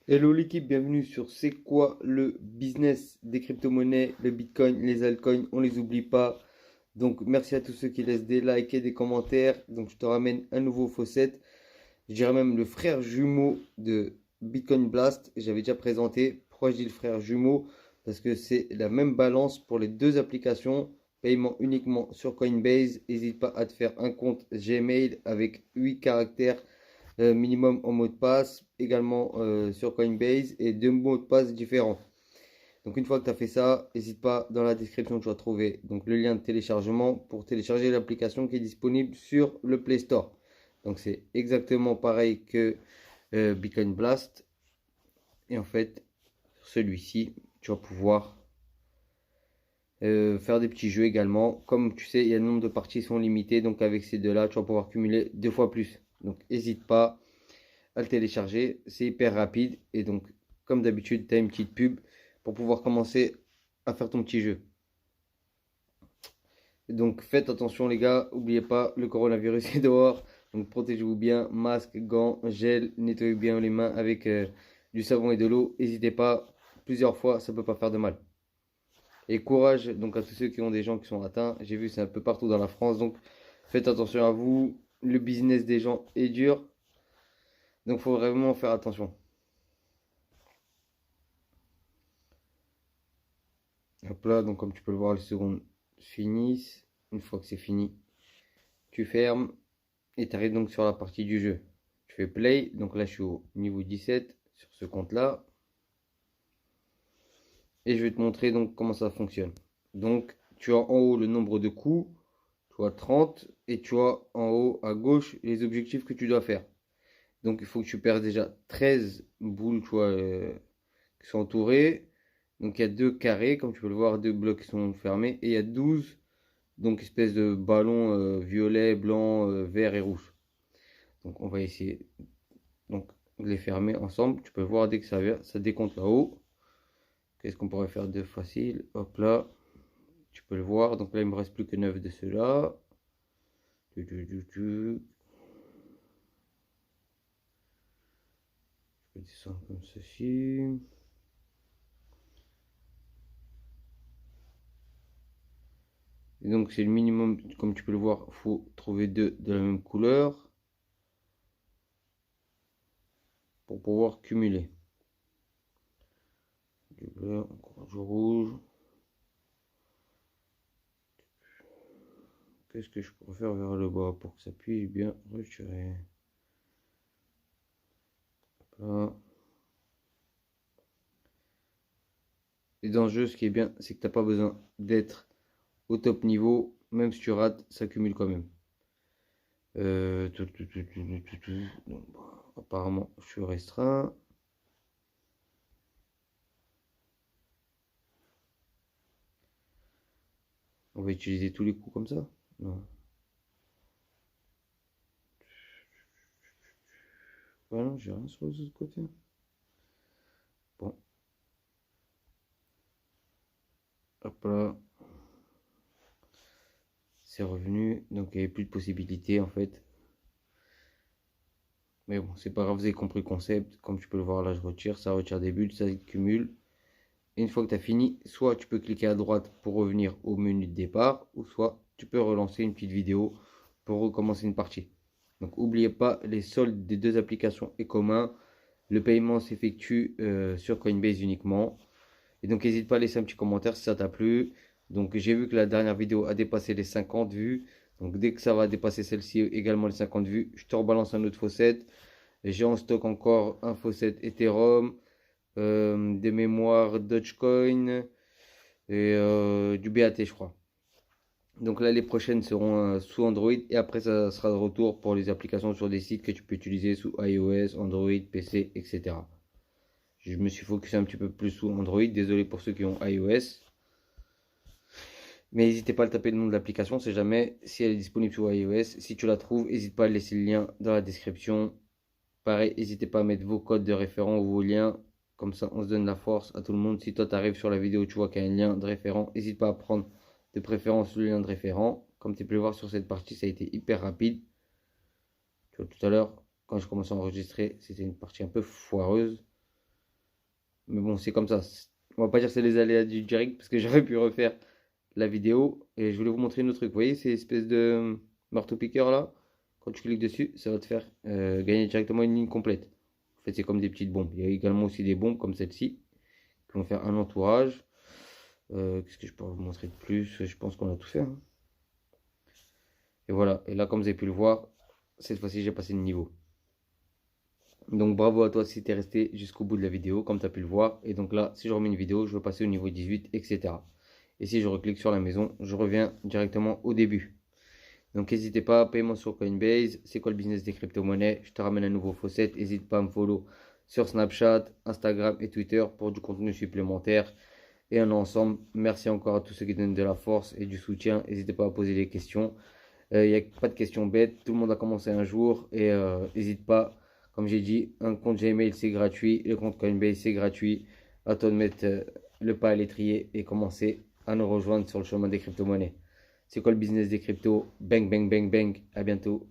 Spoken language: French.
Hello l'équipe, bienvenue sur C'est quoi le business des crypto-monnaies, le Bitcoin, les altcoins, on les oublie pas. Donc merci à tous ceux qui laissent des likes et des commentaires. Donc je te ramène un nouveau faucet. Je dirais même le frère jumeau de Bitcoin Blast. J'avais déjà présenté. Pourquoi je dis le frère jumeau? Parce que c'est la même balance pour les deux applications. Paiement uniquement sur Coinbase. N'hésite pas à te faire un compte Gmail avec 8 caractères minimum en mot de passe, également sur Coinbase et deux mots de passe différents. Donc une fois que tu as fait ça, n'hésite pas, dans la description tu vas trouver donc le lien de téléchargement pour télécharger l'application qui est disponible sur le Play Store. Donc c'est exactement pareil que Bitcoin Blast. Et en fait, sur celui-ci, tu vas pouvoir faire des petits jeux également. Comme tu sais, il y a le nombre de parties sont limitées. Donc avec ces deux-là, tu vas pouvoir cumuler deux fois plus. Donc n'hésite pas à le télécharger. C'est hyper rapide. Et donc, comme d'habitude, tu as une petite pub pour pouvoir commencer à faire ton petit jeu. Et donc, faites attention, les gars. N'oubliez pas, le coronavirus est dehors. Donc, protégez-vous bien. Masque, gants, gel. Nettoyez bien les mains avec du savon et de l'eau. N'hésitez pas. Plusieurs fois, ça peut pas faire de mal. Et courage donc à tous ceux qui ont des gens qui sont atteints. J'ai vu, c'est un peu partout dans la France. Donc, faites attention à vous. Le business des gens est dur. Donc, il faut vraiment faire attention. Hop là, donc comme tu peux le voir, les secondes finissent. Une fois que c'est fini, tu fermes et tu arrives donc sur la partie du jeu. Tu fais play, donc là je suis au niveau 17 sur ce compte-là. Et je vais te montrer donc comment ça fonctionne. Donc tu as en haut le nombre de coups, tu as 30 et tu as en haut à gauche les objectifs que tu dois faire. Donc il faut que tu perdes déjà 13 boules, tu vois, qui sont entourées. Donc il y a deux carrés, comme tu peux le voir, deux blocs qui sont fermés. Et il y a 12 donc espèce de ballon violet, blanc, vert et rouge. Donc on va essayer donc de les fermer ensemble. Tu peux voir dès que ça décompte là-haut. Qu'est-ce qu'on pourrait faire de facile? Hop là, tu peux le voir. Donc là il me reste plus que 9 de ceux-là. Je peux descendre comme ceci. Et donc c'est le minimum, comme tu peux le voir, il faut trouver deux de la même couleur pour pouvoir cumuler. Du bleu, encore du rouge. Qu'est-ce que je pourrais faire vers le bas pour que ça puisse bien retirer? Là. Et dans le jeu, ce qui est bien, c'est que tu n'as pas besoin d'être au top niveau. Même si tu rates, ça cumule quand même. Donc, apparemment, je suis restreint. On va utiliser tous les coups comme ça? Non. Voilà, j'ai rien sur les autres côtés. Bon, hop là. C'est revenu. Donc, il n'y avait plus de possibilités en fait. Mais bon, c'est pas grave, vous avez compris le concept. Comme tu peux le voir, là, je retire. Ça retire des bulles, ça cumule. Et une fois que tu as fini, soit tu peux cliquer à droite pour revenir au menu de départ, ou soit tu peux relancer une petite vidéo pour recommencer une partie. Donc n'oubliez pas, les soldes des deux applications est commun. Le paiement s'effectue sur Coinbase uniquement. Et donc n'hésite pas à laisser un petit commentaire si ça t'a plu. Donc j'ai vu que la dernière vidéo a dépassé les 50 vues. Donc dès que ça va dépasser celle-ci également les 50 vues, je te rebalance un autre faucet. J'ai en stock encore un faucet Ethereum, des mémoires Dogecoin et du BAT je crois. Donc là les prochaines seront sous Android et après ça sera de retour pour les applications sur des sites que tu peux utiliser sous iOS, Android, PC, etc. Je me suis focusé un petit peu plus sous Android, désolé pour ceux qui ont iOS. Mais n'hésitez pas à le taper le nom de l'application, c'est jamais si elle est disponible sur iOS. Si tu la trouves, n'hésite pas à laisser le lien dans la description. Pareil, n'hésitez pas à mettre vos codes de référent ou vos liens. Comme ça, on se donne la force à tout le monde. Si toi, tu arrives sur la vidéo, tu vois qu'il y a un lien de référent, n'hésite pas à prendre de préférence le lien de référent. Comme tu peux le voir sur cette partie, ça a été hyper rapide. Tu vois, tout à l'heure, quand je commençais à enregistrer, c'était une partie un peu foireuse. Mais bon, c'est comme ça. On va pas dire que c'est les aléas du direct parce que j'aurais pu refaire la vidéo et je voulais vous montrer un autre truc. Vous voyez ces espèces de marteau-piqueur là? Quand tu cliques dessus, ça va te faire gagner directement une ligne complète. En fait, c'est comme des petites bombes. Il y a également aussi des bombes comme celle-ci qui vont faire un entourage. Qu'est-ce que je peux vous montrer de plus? Je pense qu'on a tout fait, hein. Et voilà. Et là, comme vous avez pu le voir, cette fois-ci, j'ai passé le niveau. Donc bravo à toi si tu es resté jusqu'au bout de la vidéo, comme tu as pu le voir. Et donc là, si je remets une vidéo, je veux passer au niveau 18, etc. Et si je reclique sur la maison, je reviens directement au début. Donc n'hésitez pas, paiement sur Coinbase, c'est quoi le business des crypto-monnaies? Je te ramène un nouveau faucet, n'hésite pas à me follow sur Snapchat, Instagram et Twitter pour du contenu supplémentaire. Et on est ensemble. Merci encore à tous ceux qui donnent de la force et du soutien. N'hésitez pas à poser des questions. Il n'y a pas de questions bêtes. Tout le monde a commencé un jour. Et n'hésite pas. Comme j'ai dit, un compte Gmail c'est gratuit. Le compte Coinbase c'est gratuit. À toi de mettre le pas à l'étrier et commencer à nous rejoindre sur le chemin des crypto-monnaies. C'est quoi le business des cryptos? Bang, bang, bang, bang. À bientôt.